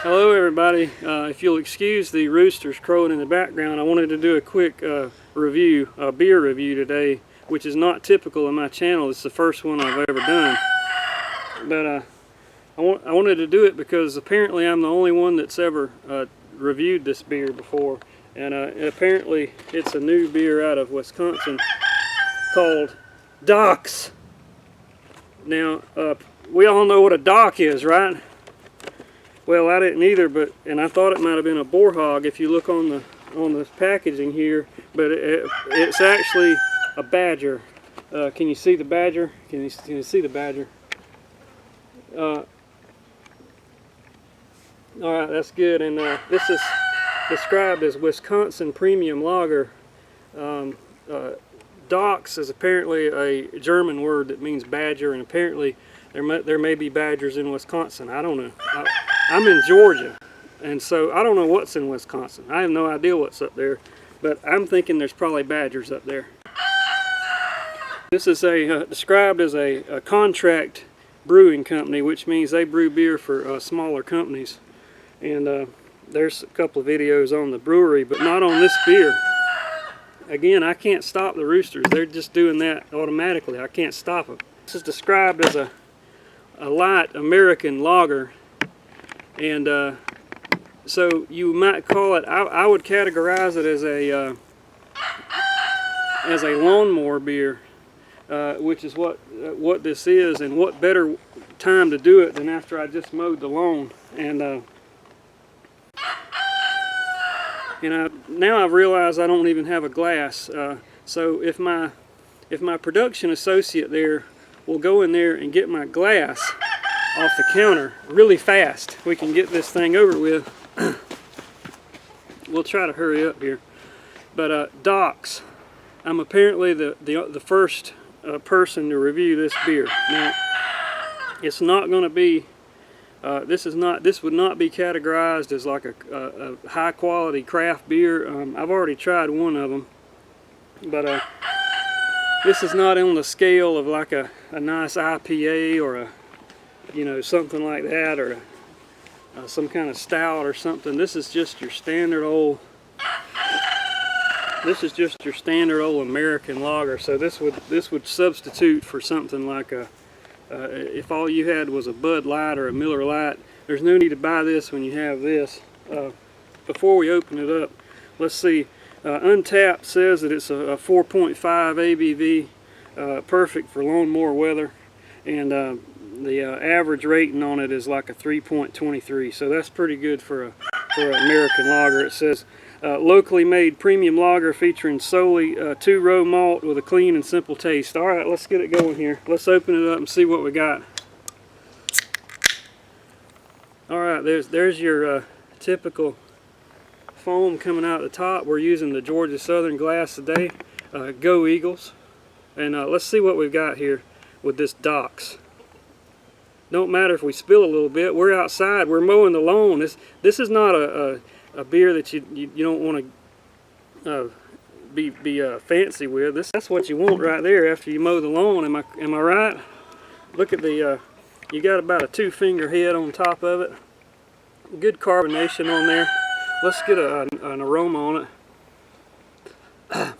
Hello everybody. If you'll excuse the roosters crowing in the background, I wanted to do a quick beer review today, which is not typical of my channel. It's the first one I've ever done. But I wanted to do it because apparently I'm the only one that's ever reviewed this beer before. And apparently it's a new beer out of Wisconsin called Dachs. Now, we all know what a dock is, right? Well, I didn't either, and I thought it might have been a boar hog if you look on the packaging here, but it's actually a badger. Can you see the badger? Can you see the badger? All right, that's good. And this is described as Wisconsin Premium Lager. Dachs is apparently a German word that means badger, and apparently there may be badgers in Wisconsin. I don't know. I'm in Georgia, and so I don't know what's in Wisconsin. I have no idea what's up there, but I'm thinking there's probably badgers up there. This is described as a contract brewing company, which means they brew beer for smaller companies. And there's a couple of videos on the brewery, but not on this beer. Again, I can't stop the roosters. They're just doing that automatically. I can't stop them. This is described as a light American lager. And so you might call it, I would categorize it as a lawnmower beer, which is what this is. And what better time to do it than after I just mowed the lawn. And now I've realized I don't even have a glass. So if my production associate there will go in there and get my glass off the counter really fast, we can get this thing over with. We'll try to hurry up here. But Dachs, I'm apparently the first person to review this beer. Now, it's not going to be. This would not be categorized as like a high quality craft beer. I've already tried one of them, but this is not on the scale of like a nice IPA or something like that, or some kind of stout or something. This is just your standard old. This is just your standard old American lager. So this would substitute for something like a. If all you had was a Bud Light or a Miller Lite, there's no need to buy this when you have this. Before we open it up, let's see. Untapped says that it's a 4.5 ABV, perfect for lawnmower weather, and the average rating on it is like a 3.23. So that's pretty good for an American lager. It says locally made premium lager featuring solely 2-row malt with a clean and simple taste. All right, let's get it going here. Let's open it up and see what we got. All right, there's your typical foam coming out the top. We're using the Georgia Southern glass today. Go Eagles. And let's see what we've got here with this Dachs. Don't matter if we spill a little bit. We're outside. We're mowing the lawn. This is not a beer that you don't want to be fancy with. That's what you want right there after you mow the lawn. Am I right? Look at the you got about a 2-finger head on top of it. Good carbonation on there. Let's get an aroma on it.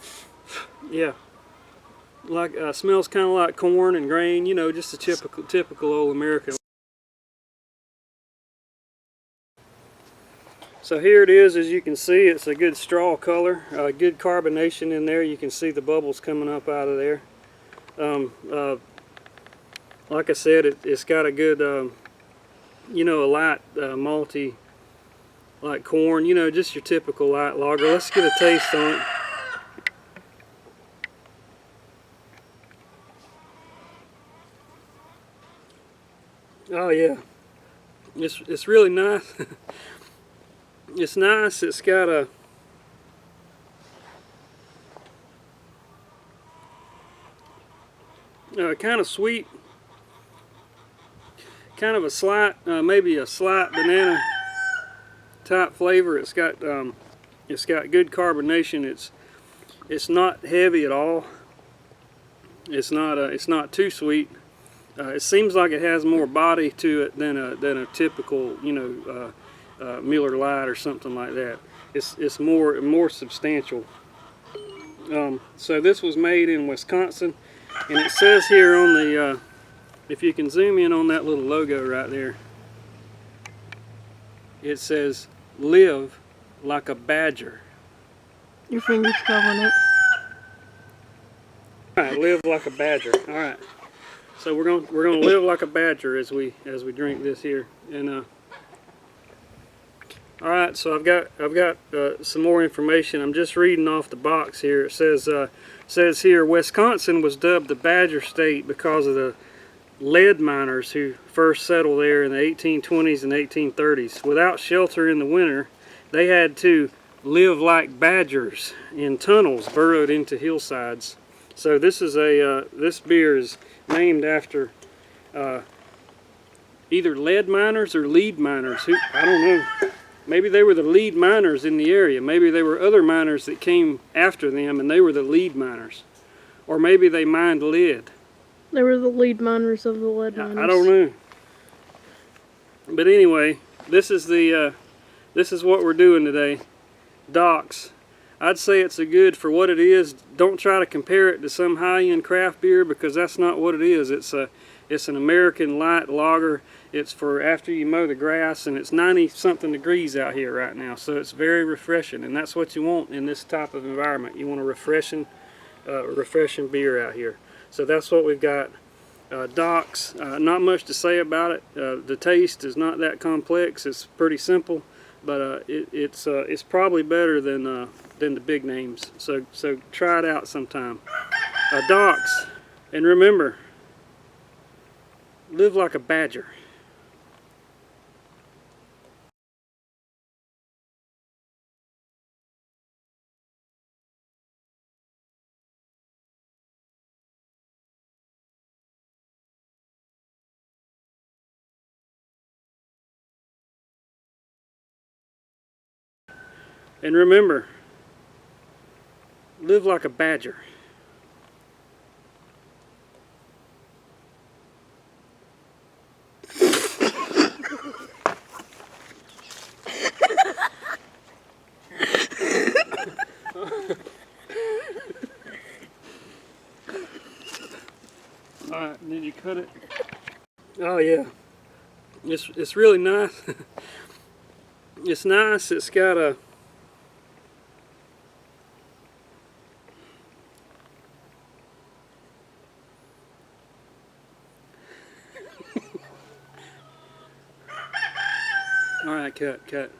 Yeah, like smells kind of like corn and grain. Just a typical old American. So here it is. As you can see, it's a good straw color, good carbonation in there. You can see the bubbles coming up out of there. Like I said, it's got a good, a light malty, like corn, just your typical light lager. Let's get a taste on it. Oh yeah, it's really nice. It's nice. It's got a kind of sweet, kind of a slight, maybe a slight banana type flavor. It's got good carbonation. It's not heavy at all. It's not too sweet. It seems like it has more body to it than a typical, Miller Lite or something like that. It's more substantial. So this was made in Wisconsin, and it says here on the if you can zoom in on that little logo right there, it says "Live like a badger." Your finger's covering it. All right, live like a badger. All right. So we're gonna live like a badger as we drink this here. And all right, so I've got some more information. I'm just reading off the box here. It says here, Wisconsin was dubbed the Badger State because of the lead miners who first settled there in the 1820s and 1830s. Without shelter in the winter, they had to live like badgers in tunnels burrowed into hillsides. So this is this beer is named after either lead miners or lead miners. I don't know. Maybe they were the lead miners in the area. Maybe there were other miners that came after them and they were the lead miners. Or maybe they mined lead. They were the lead miners of the lead miners. I don't know. But anyway, this is what we're doing today. Dachs. I'd say it's a good for what it is. Don't try to compare it to some high-end craft beer because that's not what it is. It's an American light lager. It's for after you mow the grass, and it's 90-something degrees out here right now. So it's very refreshing, and that's what you want in this type of environment. You want a refreshing beer out here. So that's what we've got. Dachs. Not much to say about it. The taste is not that complex. It's pretty simple, but it's probably better than the big names. So try it out sometime. Dachs, and remember, live like a badger. And remember, live like a badger. Alright, did you cut it? Oh yeah. It's really nice. It's nice. It's got a Alright, cut.